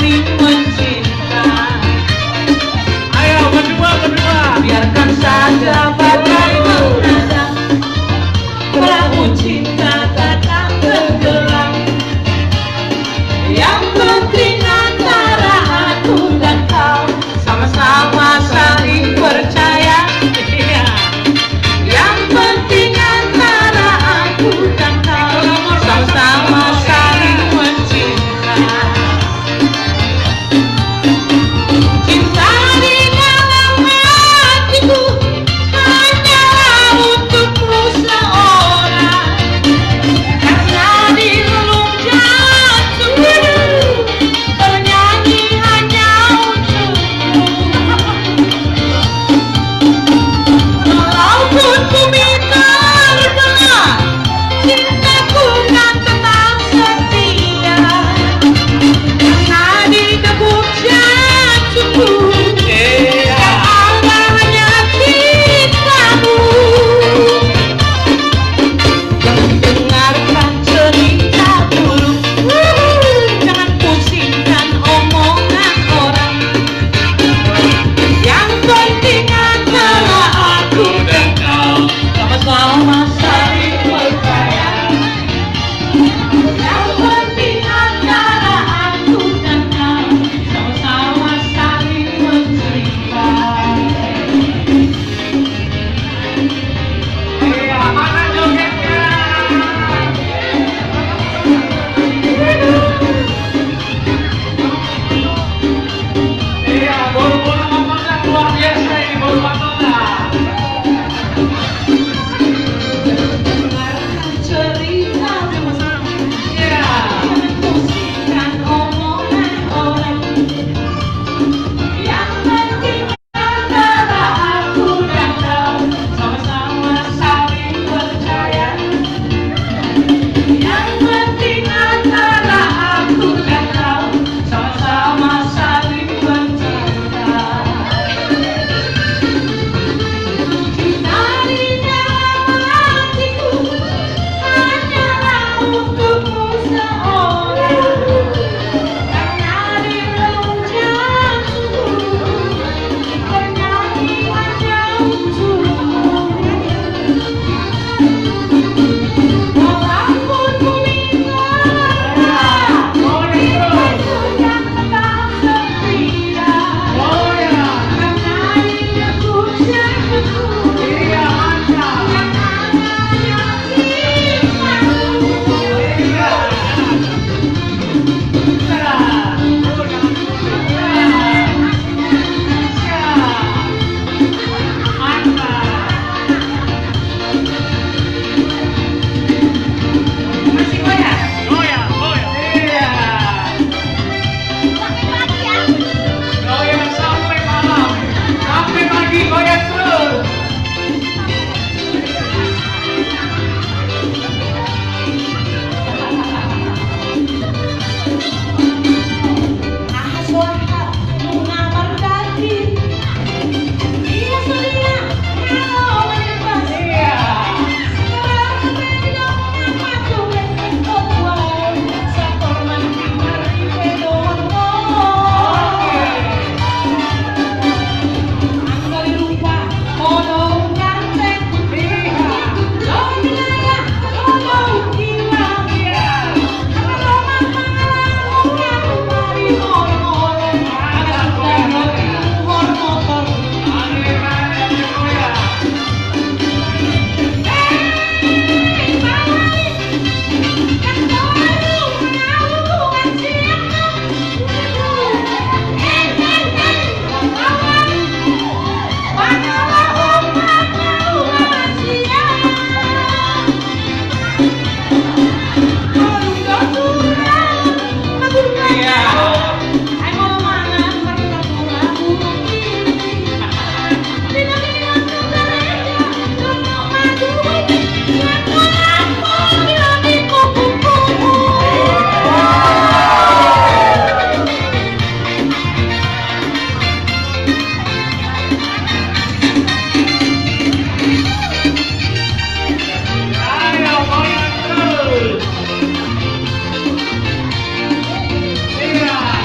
saling mencinta. Ayo berdua. Biarkan saja badai melanda, perahu cinta takkan tenggelam. Yang penting antara aku dan kau sama-sama saling percaya. Yang penting antara aku dan kau sama-sama saling mencinta. Cinta di dalam hatiku hanyalah untukmu seorang, karena di relung jantungku bernyanyi hanya untukmu. Walaupun bumi terbelah, cintaku kan tetap setia, karena di degup jantungku tak ada hanya cintamu. Dengarkan cerita buruk, jangan pusingkan omongan orang. Yang penting adalah aku dan kau sama-sama saling percaya. Yang penting antara aku dan kau sama-sama saling mencinta. Iya, mana jogetnya? Iya, bolu-bolu ngomongnya luar biasa ini, bolu Madonna. Dengarkan cerita buruk, Iya. jangan pusingkan omongan orang. Yang penting antara aku dan kau sama-sama saling percaya. Yang penting antara aku dan kau sama-sama saling mencinta. Cinta di dalam hatiku hanyalah untukmu seorang, karena di relung jantungku bernyanyi hanya untukmu. Walaupun bumi terbelah, cintaku kan tetap setia, Oh ya. karena di degup jantungku Iya, mantap. tak ada hanya cintamu. Iya. Masih goyang? Goyang. Iya. Goyang sampai malam. Sampai pagi goyang terus. Ahas wahab Luna Mardani, dia selia kalau bebas. Iya. Sekarang belok apa tulen kotuan, satorman timar pedon anggali rupa kodong ganteng, dong bilara kodong hilang. Iya.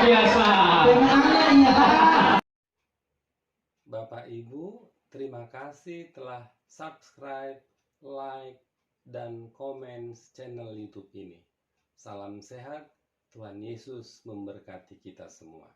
biasa. Bapak Ibu, terima kasih telah subscribe, like, dan komen channel YouTube ini. Salam sehat, Tuhan Yesus memberkati kita semua.